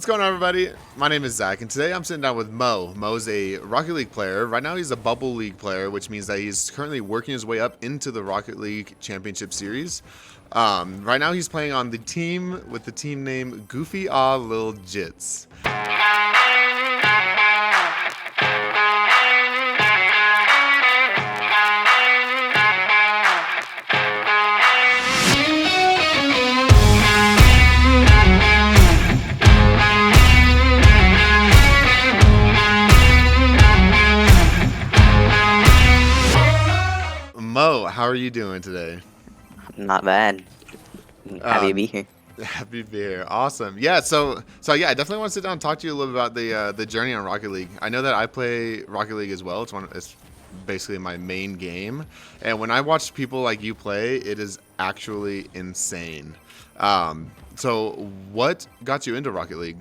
What's going on, everybody? My name is Zach, and today I'm sitting down with Mo. Mo's a Rocket League player. Right now, he's a Bubble League player, which means that he's currently working his way up into the Rocket League Championship Series. Right now, he's playing on the team with the team name Goofy Ah Lil Jits. Mo, how are you doing today? Not bad. Happy to be here. Happy to be here. Awesome. Yeah. So yeah, I definitely want to sit down and talk to you a little bit about the journey on Rocket League. I know that I play Rocket League as well. It's basically my main game, and when I watch people like you play, it is actually insane. So what got you into Rocket League?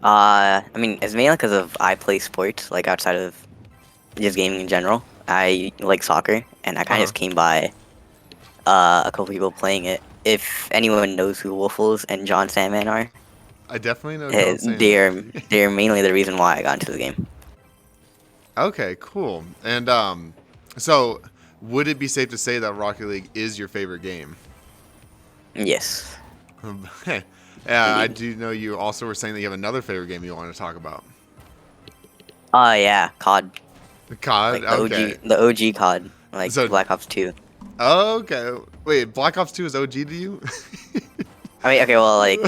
I mean, it's mainly because of I play sports, like outside of just gaming in general. I like soccer, and I kind of just came by a couple people playing it. If anyone knows who Waffles and John Sandman are, I definitely know. John they're mainly the reason why I got into the game. Okay, cool. And so would it be safe to say that Rocket League is your favorite game? Yes. Yeah, I do know you also were saying that you have another favorite game you want to talk about. Yeah, COD. COD, Like okay. The OG COD, like So- Black Ops 2. Okay. Wait, Black Ops 2 is OG to you? I mean, okay, well, like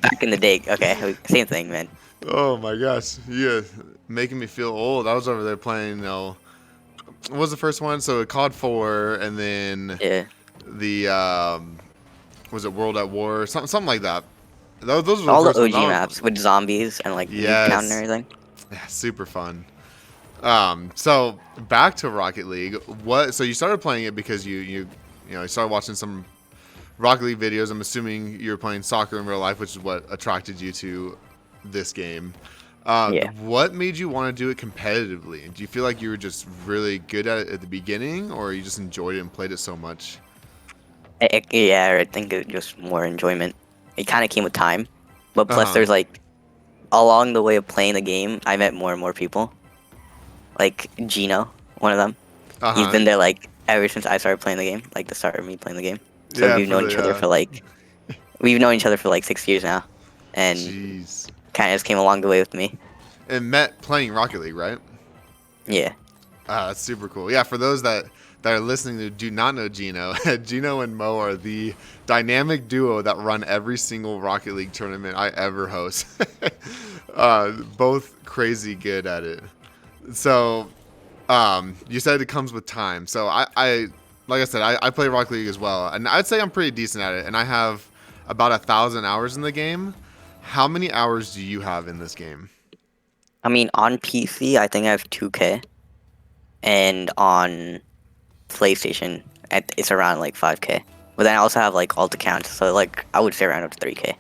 back in the day. Okay, same thing, man. Oh my gosh. Yeah, making me feel old. I was over there playing, what was the first one? So COD 4 and then Yeah. the was it World at War? Something like that. Those were All the first ones. OG maps with zombies and like Yes. count and everything. Yeah, super fun. So back to Rocket League. So you started playing it because you started watching some Rocket League videos. I'm assuming you were playing soccer in real life, which is what attracted you to this game. Yeah. What made you want to do it competitively? Do you feel like you were just really good at it at the beginning, or you just enjoyed it and played it so much? Yeah, I think it just more enjoyment. It kind of came with time, but plus Uh-huh. there's like along the way of playing the game, I met more and more people. Like Gino, one of them. He's Uh-huh. been there like ever since I started playing the game, like the start of me playing the game. So Yeah, we've for known the, each other for like we've known each other for like 6 years now, and Jeez. kind of just came along the way with me. And met playing Rocket League, right? Yeah. That's super cool. Yeah, for those that are listening who do not know Gino, Gino and Mo are the dynamic duo that run every single Rocket League tournament I ever host. Both crazy good at it. So, you said it comes with time. So I like I said, I play Rocket League as well, and I'd say I'm pretty decent at it. And I have about 1,000 hours in the game. How many hours do you have in this game? I mean, on PC, I think I have 2K, and on PlayStation, it's around like 5K. But then I also have like alt accounts, so like I would say around up to 3K.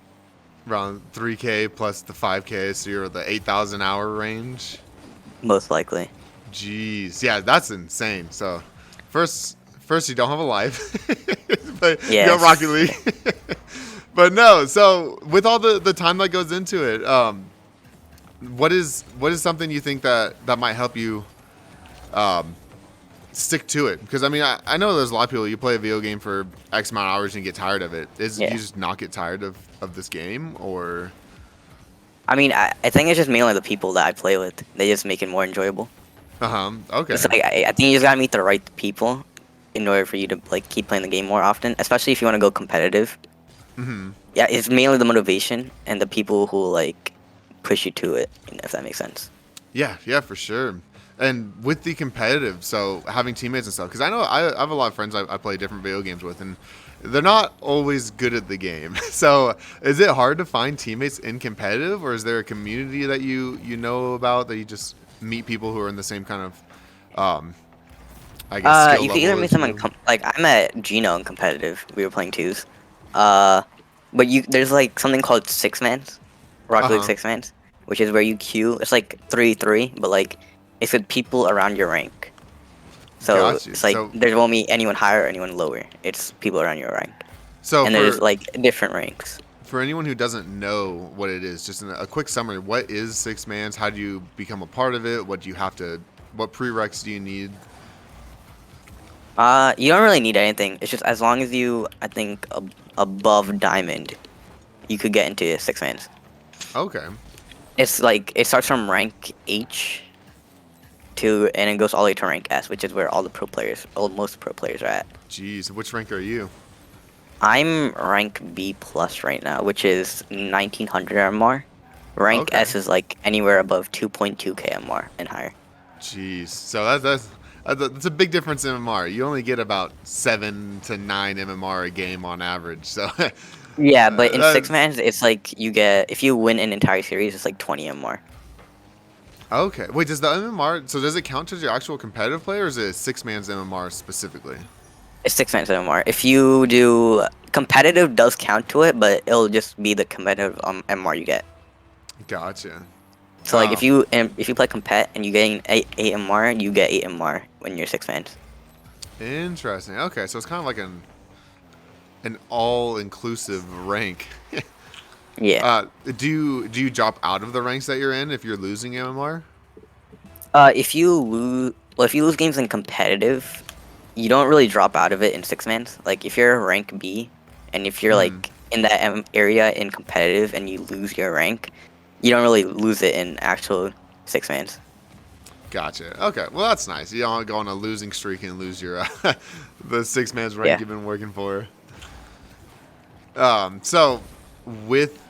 Around 3K plus the 5K, so you're the 8,000 hour range. Most likely. Jeez, yeah, that's insane. So, first you don't have a life, but you Yes. got Rocket League. But no, so with all the time that goes into it, what is something you think that might help you stick to it? Because I mean, I know there's a lot of people, you play a video game for X amount of hours and you get tired of it. Do Yeah. you just not get tired of this game, or? I mean, I think it's just mainly the people that I play with. They just make it more enjoyable. Okay. It's like I think you just gotta meet the right people in order for you to like keep playing the game more often, especially if you want to go competitive. Mm-hmm. Yeah, it's mainly the motivation and the people who like push you to it, if that makes sense. Yeah, for sure. And with the competitive, so having teammates and stuff, because I know I have a lot of friends I play different video games with, and they're not always good at the game. So is it hard to find teammates in competitive, or is there a community that you know about that you just meet people who are in the same kind of, I guess, skill You can level either as meet someone you? like I met Gino in competitive. We were playing twos. But there's like something called six mans, Rocket League Uh-huh. six mans, which is where you queue. It's like 3-3, but like it's with people around your rank. So Got you. it's like So- there won't be anyone higher or anyone lower. It's people around your rank. So And there's like different ranks. for anyone who doesn't know what it is, just in a quick summary, what is Six Mans? How do you become a part of it? What do you have to? What prereqs do you need? You don't really need anything. It's just as long as you, I think, above diamond, you could get into six mans. Okay. It's like it starts from rank H to and it goes all the way to rank S, which is where all the pro players, most pro players are at. Jeez, which rank are you? I'm rank B plus right now, which is 1900 MR. Rank Okay. S is like anywhere above 2.2k MR and higher. Jeez. So that's a big difference in MMR. You only get about 7 to 9 MMR a game on average. So Yeah, but in six that's mans, it's like you get if you win an entire series, it's like 20 MR. okay. Wait, does the MMR? So does it count as your actual competitive player, or is it Six Man's MMR specifically? It's six mans MR. If you do competitive, does count to it, but it'll just be the competitive MR you get. Gotcha. So like if you play compet and you get 8 MR, you get 8 MR when you're six mans. Interesting. Okay, so it's kind of like an all-inclusive rank. Yeah. Do you drop out of the ranks that you're in if you're losing MMR? If you lose, well, if you lose games in competitive, you don't really drop out of it in six mans. Like if you're rank B, and if you're like in that area in competitive and you lose your rank, you don't really lose it in actual six mans. Gotcha. Okay. Well, that's nice. You don't go on a losing streak and lose your the Six Man's rank Yeah. you've been working for. So with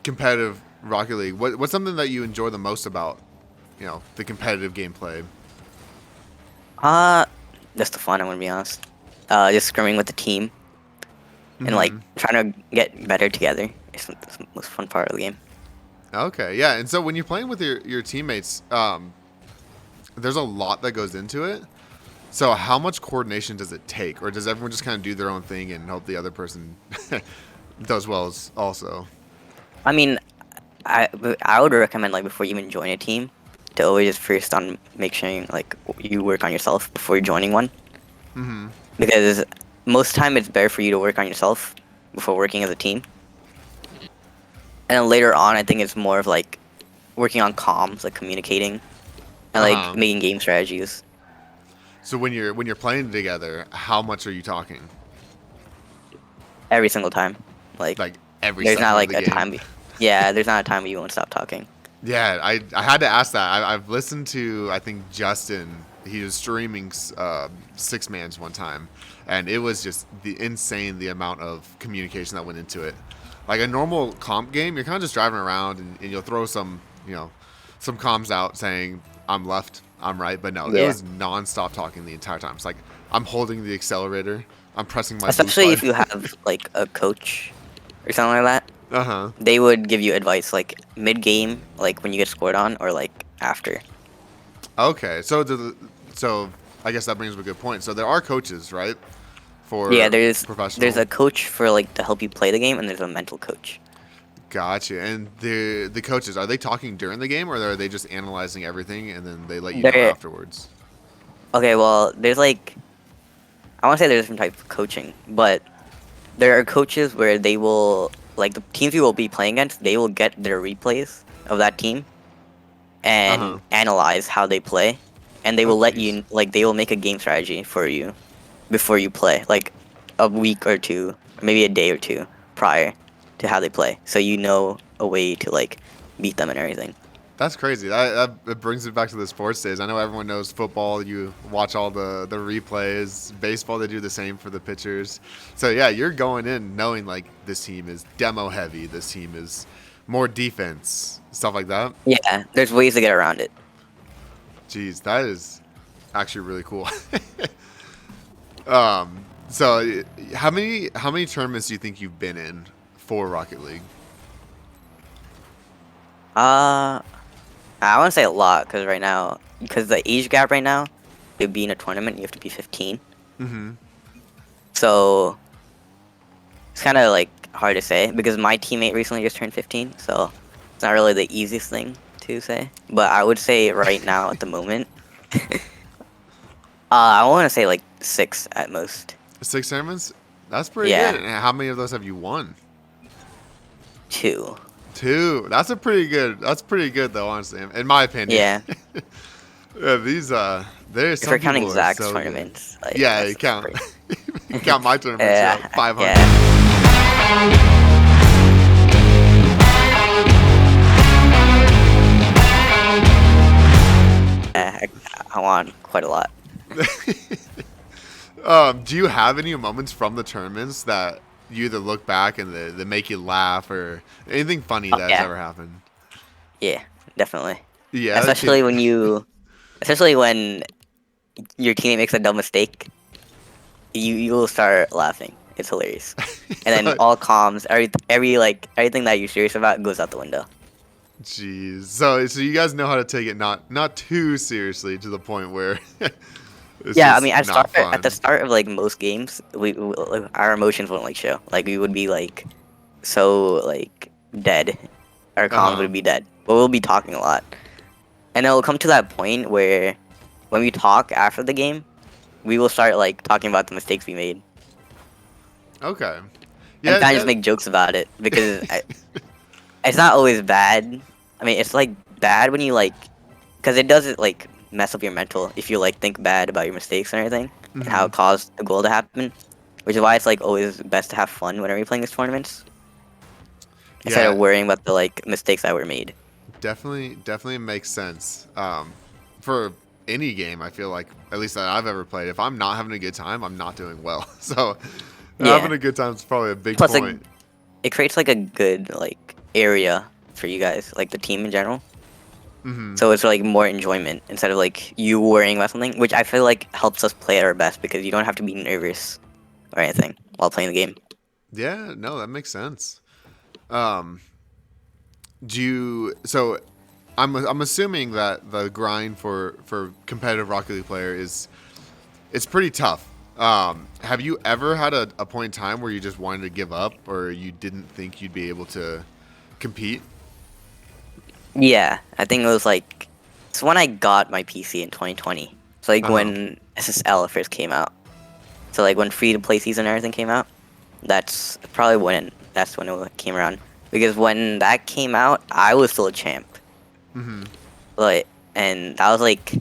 competitive Rocket League, what's something that you enjoy the most about the competitive gameplay? Just the fun. I'm gonna be honest. Just scrimming with the team and like trying to get better together. It's the most fun part of the game. Okay, yeah. And so when you're playing with your teammates, there's a lot that goes into it. So how much coordination does it take, or does everyone just kind of do their own thing and hope the other person does well also? I mean, I would recommend like before you even join a team to always just first on make sure like you work on yourself before you're joining one. Because most time it's better for you to work on yourself before working as a team. And then later on, I think it's more of like working on comms, like communicating, and like making game strategies. So when you're playing together, how much are you talking? Every single time, like Every there's second not of like the a game? time. Yeah, there's not a time where you won't stop talking. Yeah, I had to ask that. I've listened to, I think, Justin. He was streaming Six Mans one time, and it was just the amount of communication that went into it. Like a normal comp game, you're kind of just driving around and you'll throw some comms out saying, I'm left, I'm right. But no, it was nonstop talking the entire time. It's like, I'm holding the accelerator, I'm pressing my Especially boost if you button. have like a coach or something like that. Uh-huh. They would give you advice like mid game, like when you get scored on, or like after. Okay, so I guess that brings up a good point. So there are coaches, right? For Yeah, there's professional. a coach for like to help you play the game, and there's a mental coach. Gotcha. And the coaches, are they talking during the game, or are they just analyzing everything and then they let you know They're afterwards? okay. Well, there's like I want to say there's different types of coaching, but there are coaches where they will like the teams you will be playing against. They will get their replays of that team and analyze how they play, and they will let you like they will make a game strategy for you before you play, like a week or two, maybe a day or two prior to how they play, so you know a way to like beat them and everything. That's crazy. That brings it back to the sports days. I know everyone knows football. You watch all the replays. Baseball, they do the same for the pitchers. So yeah, you're going in knowing like this team is demo heavy. This team is more defense, stuff like that. Yeah, there's ways to get around it. Jeez, that is actually really cool. So how many tournaments do you think you've been in for Rocket League? I want to say a lot because right now, because the age gap right now, to be in a tournament, you have to be 15. So it's kind of like hard to say because my teammate recently just turned 15, so it's not really the easiest thing to say. But I would say right now at the moment, I want to say like 6 at most. 6 tournaments? That's pretty Yeah, good. And how many of those have you won? 2. Two. That's pretty good though, honestly, in my opinion. Yeah, Yeah, these there's if some we're counting people are Zach's so good. tournaments, like Yeah, you that's count. pretty. You count my tournaments, Yeah, 500. yeah. I won quite a lot. Do you have any moments from the tournaments that you either look back and they make you laugh or anything funny Oh, that has yeah, ever happened? yeah, definitely. Yeah, Especially when especially when your teammate makes a dumb mistake, you will start laughing. It's hilarious. And then so, all comms, every like everything that you're serious about goes out the window. jeez. So you guys know how to take it not too seriously to the point where it's Yeah, I just mean, not at the fun. start of like most games, like, our emotions wouldn't like show. Like we would be like so like dead. Our Uh comms huh. would be dead, but we'll be talking a lot. And it'll come to that point where when we talk after the game, we will start like talking about the mistakes we made Okay. and Yeah. kind of just make jokes about it because it's not always bad. I mean, it's like bad when you like, because it does like mess up your mental if you like think bad about your mistakes and everything and how Hmm. it caused the goal to happen. Which is why it's like always best to have fun whenever you're playing these tournaments instead Yeah. of worrying about the like mistakes that were made. Definitely makes sense. For any game, I feel like at least that I've ever played, if I'm not having a good time, I'm not doing well. So having Yeah. a good time is probably a big Plus, point. it creates like a good like area for you guys, like the team in general. Hmm. So it's like more enjoyment instead of like you worrying about something, which I feel like helps us play at our best because you don't have to be nervous or anything while playing the game. Yeah, no, that makes sense. Um, do you? So I'm assuming that the grind for competitive Rocket League player is it's pretty tough. Have you ever had a point in time where you just wanted to give up or you didn't think you'd be able to compete? Yeah, I think it was like it's when I got my PC in 2020. It's like Uh huh. when SSL first came out. So like when free to play season and everything came out. That's when it came around. Because when that came out, I was still a champ. Hmm. But and that was like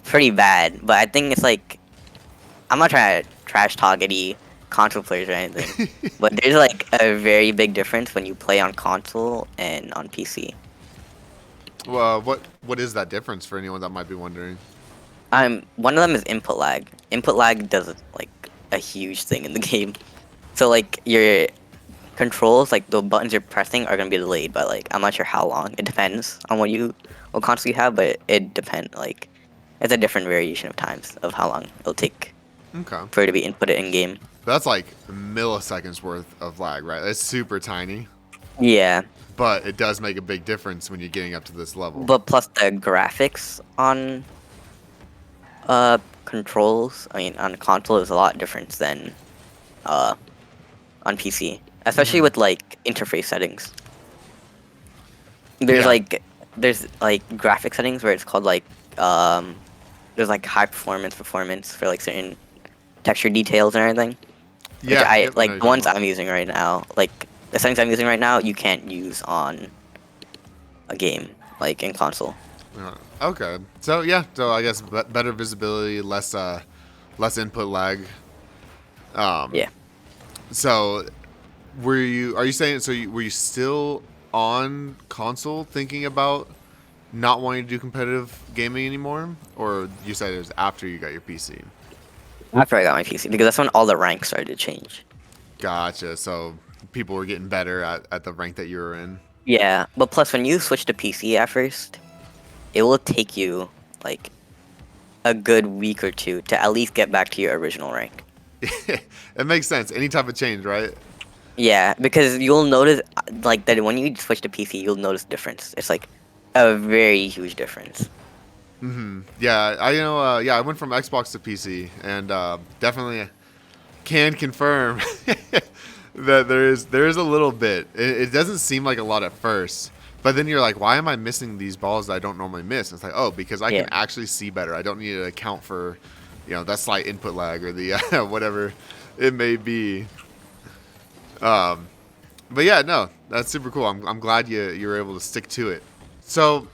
pretty bad. But I think it's like I'm not trying to trash talk any console players or anything. But there's like a very big difference when you play on console and on PC. Well, what is that difference for anyone that might be wondering? One of them is input lag. Input lag does like a huge thing in the game. So like your controls, like the buttons you're pressing, are gonna be delayed by like I'm not sure how long. It depends on what console you have, but it depends like it's a different variation of times of how long it'll take Okay, for it to be inputted in game. that's like milliseconds worth of lag, right? That's super tiny, Yeah, but it does make a big difference when you're getting up to this level. but plus the graphics on controls, I mean on console is a lot different than uh on PC, especially Hmm. with like interface settings. There's Yeah, like there's like graphic settings where it's called like um there's like high performance for like certain texture details and everything. Which yeah, I yep, I know like what the you're ones talking I'm using right now, like the settings I'm using right now, you can't use on a game like in console. about. Okay, so yeah, so I guess better visibility, less input lag. Um, Yeah. so are you saying were you still on console thinking about not wanting to do competitive gaming anymore, or you said it was after you got your PC? After I got my PC because that's when all the ranks started to change. Gotcha. So people were getting better at the rank that you were in. Yeah, but plus when you switch to PC at first, it will take you like a good week or two to at least get back to your original rank. It makes sense. Any type of change, right? Yeah, because you'll notice like that when you switch to PC, you'll notice difference. It's like a very huge difference. Hmm. Yeah, I you know. Yeah, I went from Xbox to PC, and definitely can confirm that there is a little bit. It doesn't seem like a lot at first, but then you're like, why am I missing these balls that I don't normally miss? And it's like, oh, because I Yeah. can actually see better. I don't need to account for, that slight input lag or the whatever it may be. Um, but yeah, no, that's super cool. I'm glad you were able to stick to it. So,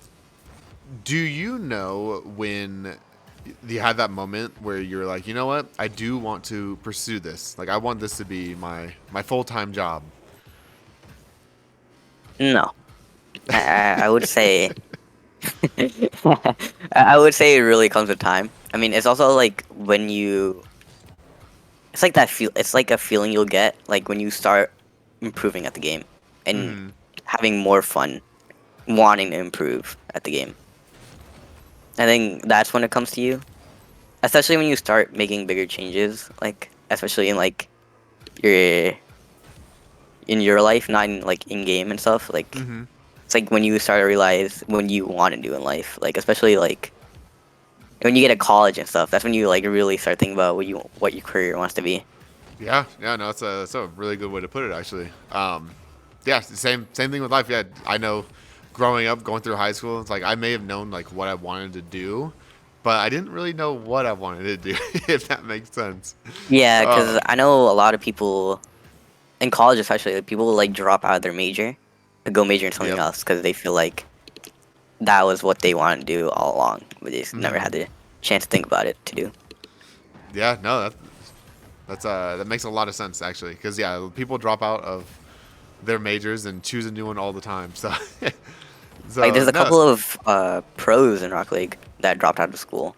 do you know when you had that moment where you're like, you know what, I do want to pursue this. Like, I want this to be my full time job. No, I would say I would say it really comes with time. I mean, it's also like when you, it's like that feel. It's like a feeling you'll get like when you start improving at the game and Hmm. having more fun, wanting to improve at the game. I think that's when it comes to you, especially when you start making bigger changes. Like especially in like your in your life, not in like in game and stuff. Like Hmm. it's like when you start to realize what you want to do in life. Like especially like when you get to college and stuff. That's when you like really start thinking about what your career wants to be. Yeah, yeah, no, that's a really good way to put it, actually. Yeah, same thing with life. Yeah, I know. Growing up, going through high school, it's like I may have known like what I wanted to do, but I didn't really know what I wanted to do. If that makes sense. Yeah, because Um, I know a lot of people in college, especially, like, people will like drop out of their major to go major in something yep. else because they feel like that was what they wanted to do all along, but they just never Hmm. had the chance to think about it to do. Yeah, no, that makes a lot of sense actually, because yeah, people drop out of their majors and choose a new one all the time. So, Like, so there's a no. couple of pros in Rocket League that dropped out of school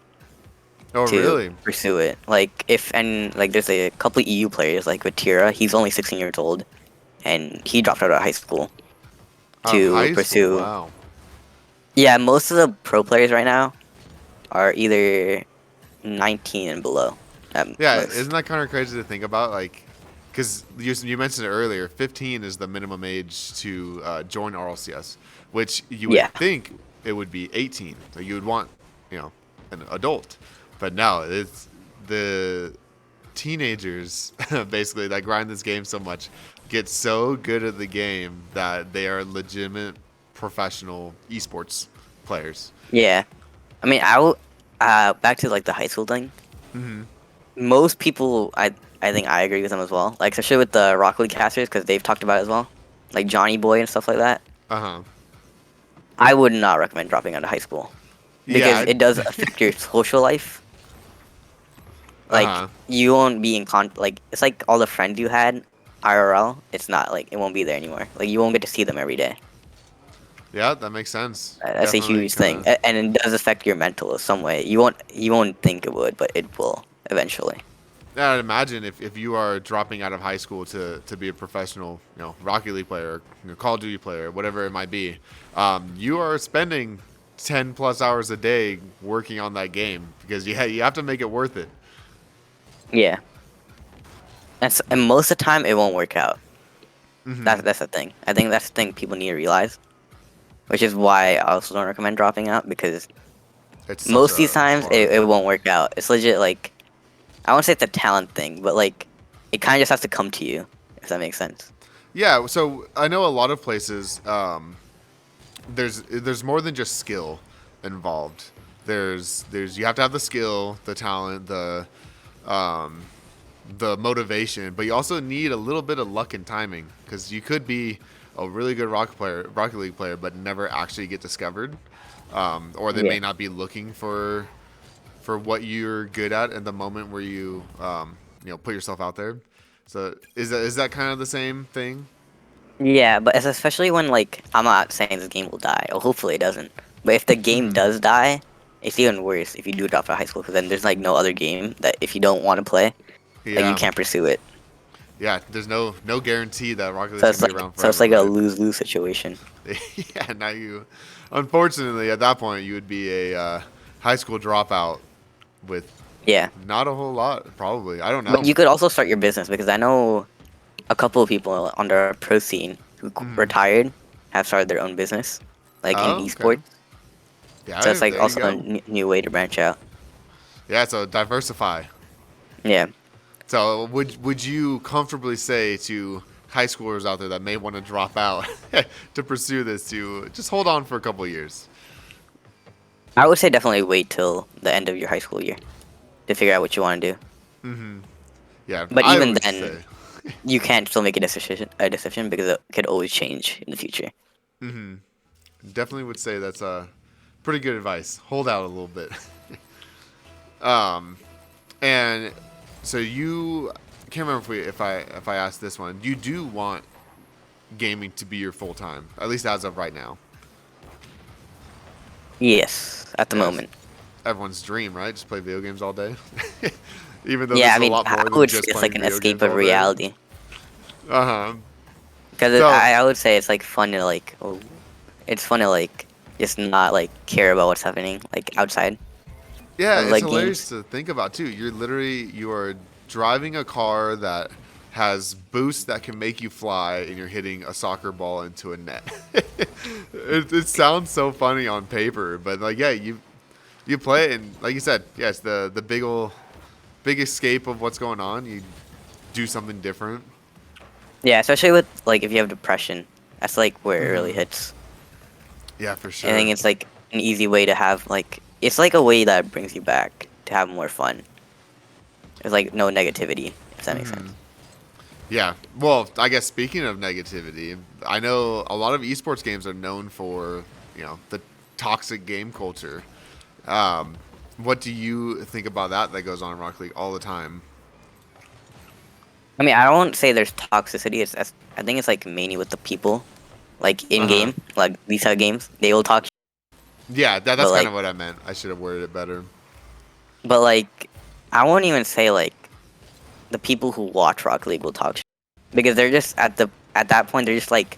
Oh, to really? pursue it. Like, if and like, there's a couple of EU players like Vatira. He's only 16 years old, and he dropped out of high school Out of to high school? pursue. Wow. Yeah, most of the pro players right now are either 19 and below at Yeah, isn't most. that kind of crazy to think about? Like, because you mentioned it earlier, 15 is the minimum age to join RLCS, which you would Yeah, think it would be 18. So you would want, an adult. But no, it's the teenagers basically that grind this game so much get so good at the game that they are legitimate professional esports players. yeah. I mean, back to like the high school thing. Hmm. Most people, I think I agree with them as well. Like especially with the Rock League casters because they've talked about it as well, like Johnny Boy and stuff like that. Uh huh. I would not recommend dropping out of high school because Yeah. it does affect your social life. Uh Like huh. you won't be in like it's like all the friends you had IRL. It's not like it won't be there anymore. Like you won't get to see them every day. Yeah, that makes sense. That's a Definitely huge thing, kind of. and it does affect your mental in some way. You won't think it would, but it will eventually. Yeah, I'd imagine if you are dropping out of high school to be a professional, Rocket League player, Call of Duty player, whatever it might be, you are spending 10 plus hours a day working on that game because you have to make it worth it. Yeah, and most of the time it won't work out. Hmm. That's the thing. I think that's the thing people need to realize, which is why I also don't recommend dropping out because It's such most of these a times hard. it won't work out. It's legit like I won't say it's a talent thing, but like it kind of just has to come to you if that makes sense. Yeah, so I know a lot of places. There's more than just skill involved. There's you have to have the skill, the talent, um, the motivation, but you also need a little bit of luck and timing because you could be a really good Rocket League player, but never actually get discovered, or they Yeah. may not be looking for what you're good at the moment where you put yourself out there. So is that kind of the same thing? Yeah, but it's especially when like I'm not saying this game will die, or hopefully it doesn't. But if the game Hmm. does die, it's even worse if you do drop out of high school because then there's like no other game that if you don't want to play, like you Yeah, can't pursue it. yeah. There's no guarantee that Rocket League's gonna be around So it's forever, like a right? lose-lose situation. Yeah. Now unfortunately, at that point, you would be a high school dropout with Yeah, not a whole lot, probably. I don't but know. you could also start your business because I know a couple of people on the pro scene who Hmm. retired have started their own business, like in Oh, okay. esports. So Yeah, it's like there you also a go. new way to branch out. Yeah, so diversify. Yeah, So would you comfortably say to high schoolers out there that may want to drop out to pursue this to just hold on for a couple years? I would say definitely wait till the end of your high school year to figure out what you want to do. Hmm. Yeah, But I even would then, say. you can't still make a decision because it could always change in the future. Definitely would say that's pretty good advice. Hold out a little bit. um, and so you can't remember if I asked this one. You do want gaming to be your full time, at least as of right now. Yes, at the Yes, moment. everyone's dream, right? Just play video games all day. Even though Yeah, this I is a mean, lot I more than would say just it's like playing an video escape games of all day. reality. Uh huh. Because So I would say it's like fun to like, oh, it's fun to like just not like care about what's happening like outside yeah, of it's like hilarious games. to think about too. You are driving a car that has boosts that can make you fly, and you're hitting a soccer ball into a net. It sounds so funny on paper, but like yeah, you play it, and like you said, yes, the big escape of what's going on. You do something different. Yeah, especially with like if you have depression, that's like where it really hits. Yeah, for I think sure. it's like an easy way to have like it's like a way that brings you back to have more fun. There's like no negativity, if that makes sense. Yeah. Well, I guess speaking of negativity, I know a lot of esports games are known for, the toxic game culture. Um, what do you think about that goes on in Rocket League all the time? I mean, I won't say there's toxicity. I think it's like mainly with the people, like in Uh huh. game, like these type of games, they will talk, Yeah, but that's kind like, of what I meant. I should have worded it better. but like, I won't even say like the people who watch Rocket League will talk because they're just at that point they're just like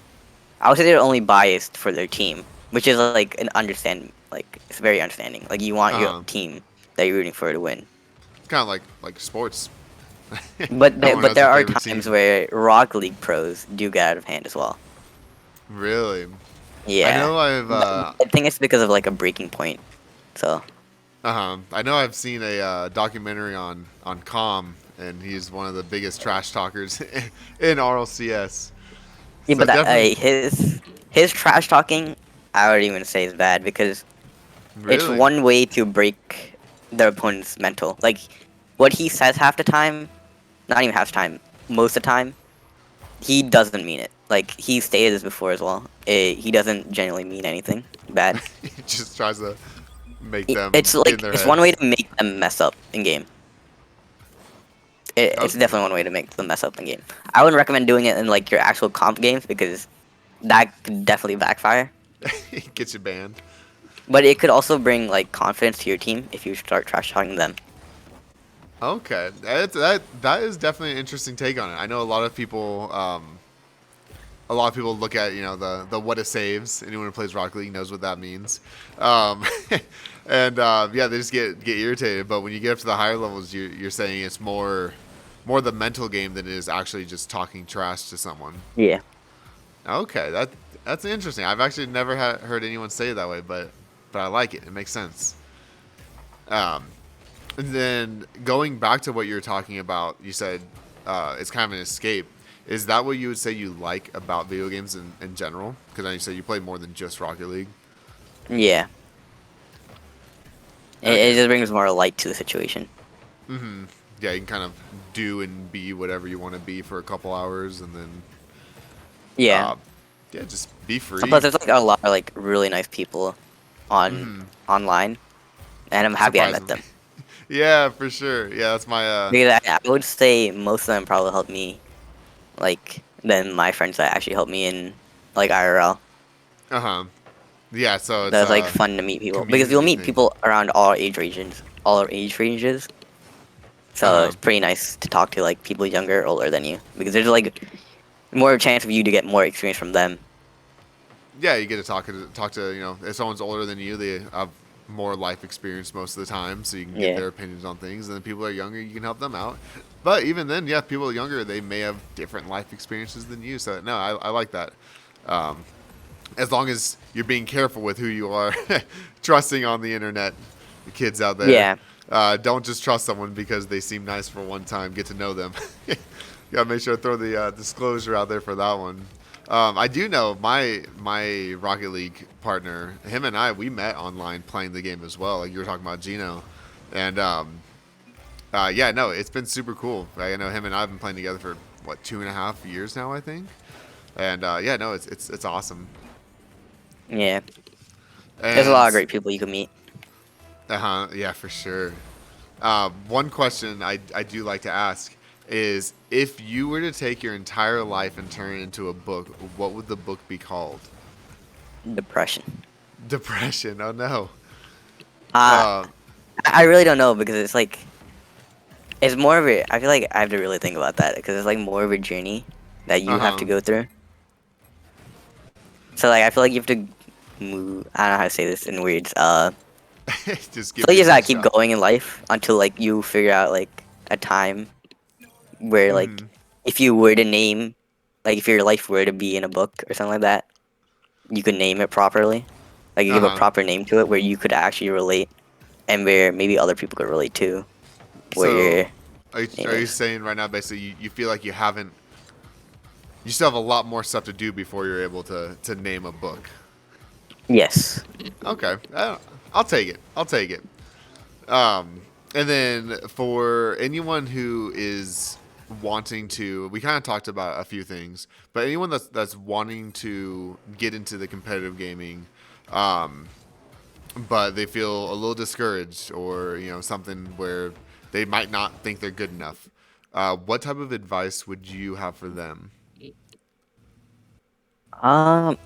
I would say they're only biased for their team, which is like an understand like it's very understanding. Like you want Uh your huh. team that you're rooting for to win. It's kind of like sports. But Everyone has a there are favorite times team. where Rocket League pros do get out of hand as well. Really? I Yeah, know I've but I think it's because of like a breaking point. So I know I've seen a documentary on Calm, and he's one of the biggest trash talkers in RLCS. yeah, So but definitely, his trash talking I would even say is bad because it's really, one way to break their opponent's mental. Like what he says half the time, not even half the time, most of the time, he doesn't mean it. Like he stated this before as well. He doesn't genuinely mean anything bad. he just tries to make them It's get in like their it's one way heads. to make them mess up in game. It's Okay, definitely one way to make them mess up in game. I wouldn't recommend doing it in like your actual comp games because that could definitely backfire. gets you banned. But it could also bring like confidence to your team if you start trash talking them. Okay, that is definitely an interesting take on it. I know a lot of people look at the what it saves. Anyone who plays Rocket League knows what that means, um, and yeah, they just get irritated. But when you get up to the higher levels, you're saying it's more the mental game than it is actually just talking trash to someone. Yeah. Okay, that's interesting. I've actually never heard anyone say it that way, but I like it. It makes sense. Um, and then going back to what you were talking about, you said it's kind of an escape. Is that what you would say you like about video games in general? Because you said you play more than just Rocket League. Yeah. It Okay. just brings more light to the situation. Yeah, you can kind of do and be whatever you want to be for a couple hours, and then Yeah. uh, yeah, just be So plus free. there's like a lot of like really nice people on online and I'm happy I met Surprisingly. them. Yeah, for sure. Yeah, that's my Because I would say most of them probably helped me like than my friends that actually helped me in like IRL. uh-huh. Yeah, so it's That's like a fun to meet people because you'll community meet thing. people around all age ranges. So Uh-huh. it's pretty nice to talk to like people younger or older than you because there's like more chance of you to get more experience from them. Yeah, you get to talk to if someone's older than you, they have more life experience most of the time, so you can get Yeah. their opinions on things. And then people that are younger, you can help them out. But even then, yeah, people younger, they may have different life experiences than you. So no, I like that. Um, as long as you're being careful with who you are trusting on the internet, the kids out there. Yeah. Don't just trust someone because they seem nice for one time. Get to know them. You gotta make sure to throw the disclosure out there for that one. I do know my Rocket League partner, him and I, we met online playing the game as well. Like you were talking about Gino, and yeah, no, it's been super cool. I know him and I've been playing together for what 2.5 years now, I think. And yeah, no, it's awesome. Yeah, there's a And lot of great people you can meet. yeah, for sure. One question I do like to ask is if you were to take your entire life and turn it into a book, what would the book be called? Depression. Depression. Oh no. Uh, Uh, I really don't know because it's like it's more of a. I feel like I have to really think about that because it's like more of a journey that you have to uh-huh. go through. So like I feel like you have to move. I don't know how to say this in words. Just So give it you your just gotta best keep shot. going in life until like you figure out like a time where like Hmm. if you were to name like if your life were to be in a book or something like that, you could name it properly. Like you give a Uh-huh. proper name to it where you could actually relate and where maybe other people could relate to what So, your name are you is. saying right now basically you feel like you still have a lot more stuff to do before you're able to name a book? Yes. Okay. I'll take it. I'll take it. Um, and then for anyone who is wanting to, we kind of talked about a few things, but anyone that's wanting to get into the competitive gaming, um, but they feel a little discouraged or something where they might not think they're good enough. What type of advice would you have for them? Um,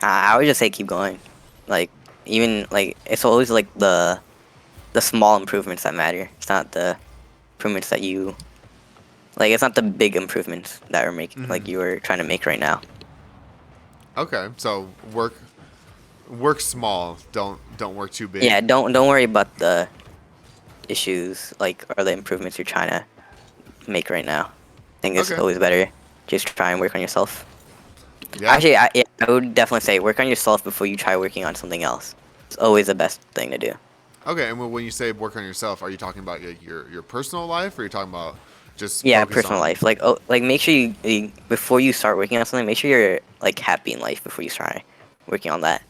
I would just say keep going. Like even like it's always like the small improvements that matter. It's not the improvements that you like. It's not the big improvements that are making Hmm. like you are trying to make right now. Okay, so work small. Don't work too big. Yeah, don't worry about the issues like or the improvements you're trying to make right now. I think it's Okay. always better just try and work on yourself. Yeah. Actually, yeah, I would definitely say work on yourself before you try working on something else. It's always the best thing to do. Okay, and when you say work on yourself, are you talking about your personal life, or are you talking about just Yeah, focus personal on? life. Like, oh, like make sure you before you start working on something, make sure you're like happy in life before you start working on that.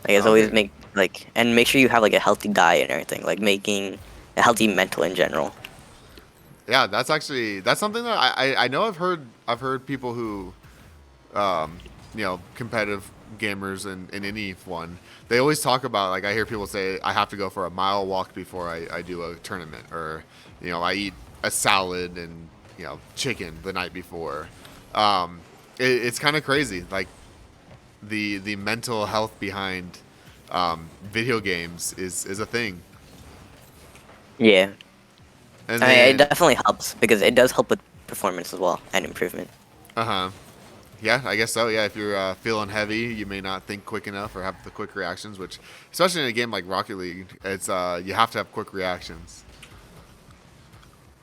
Like, it's always Okay, make like and make sure you have like a healthy diet and everything. Like making a healthy mental in general. yeah, that's something that I know I've heard people who um, competitive gamers in any one. They always talk about like I hear people say I have to go for a mile walk before I do a tournament, or I eat a salad and chicken the night before. Um, it's kind of crazy, like the mental health behind video games is a thing. Yeah, And I mean it then, definitely helps because it does help with performance as well and improvement. uh huh, yeah, I guess so. Yeah, if you're feeling heavy, you may not think quick enough or have the quick reactions. Which, especially in a game like Rocket League, it's you have to have quick reactions.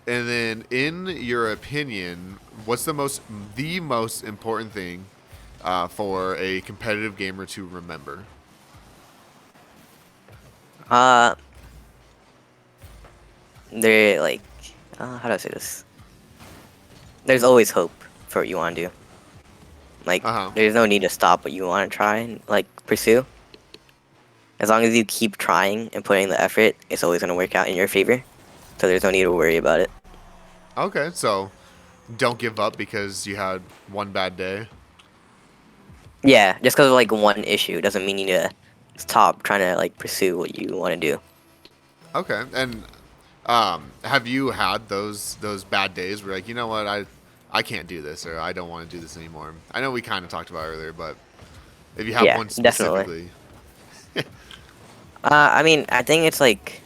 And then, in your opinion, what's the most important thing for a competitive gamer to remember? Uh, they're like, how do I say this? There's always hope for what you want to do. Like, Uh huh. there's no need to stop what you want to try and like pursue. As long as you keep trying and putting the effort, it's always gonna work out in your favor. So there's no need to worry about it. Okay, so don't give up because you had one bad day. Yeah, just because of like one issue doesn't mean you need to stop trying to like pursue what you want to do. Okay, and have you had those bad days where like what I can't do this or I don't want to do this anymore? I know we kind of talked about it earlier, but if you have Yeah, one definitely. specifically, I mean, I think it's like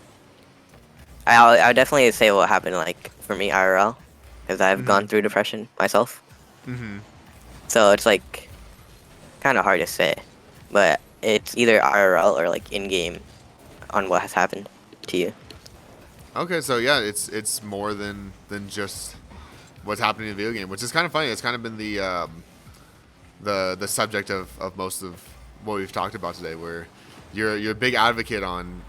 I would definitely say what happened like for me IRL because I've mm-hmm, gone through depression myself. mm-hmm. So it's like kind of hard to say, but it's either IRL or like in game on what has happened to you. Okay, so yeah, it's more than just what's happening in the video game, which is kind of funny. It's kind of been the subject of most of what we've talked about today, where you're a big advocate on.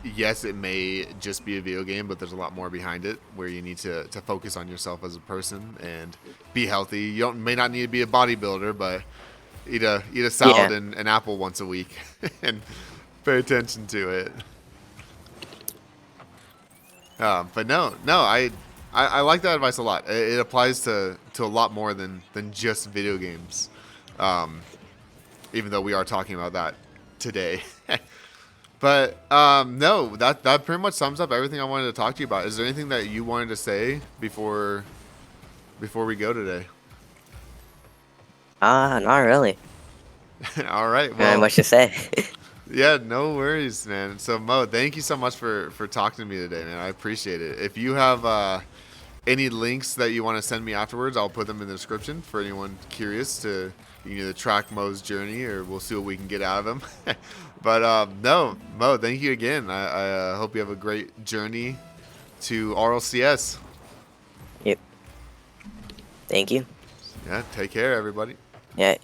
Yes, it may just be a video game, but there's a lot more behind it where you need to focus on yourself as a person and be healthy. You don't may not need to be a bodybuilder, but eat a salad Yeah, and an apple once a week and pay attention to it. But no, I like that advice a lot. It applies to a lot more than just video games. Um, even though we are talking about that today. But no, that pretty much sums up everything I wanted to talk to you about. Is there anything that you wanted to say before we go today? Not really. All right. Not Well, much to say. yeah, no worries, man. So Mo, thank you so much for talking to me today, man. I appreciate it. If you have any links that you want to send me afterwards, I'll put them in the description for anyone curious to you can either track Mo's journey or we'll see what we can get out of him. But no, Mo, thank you again. I hope you have a great journey to RLCS. Yep. Thank you. Yeah, take care, everybody. Yeah.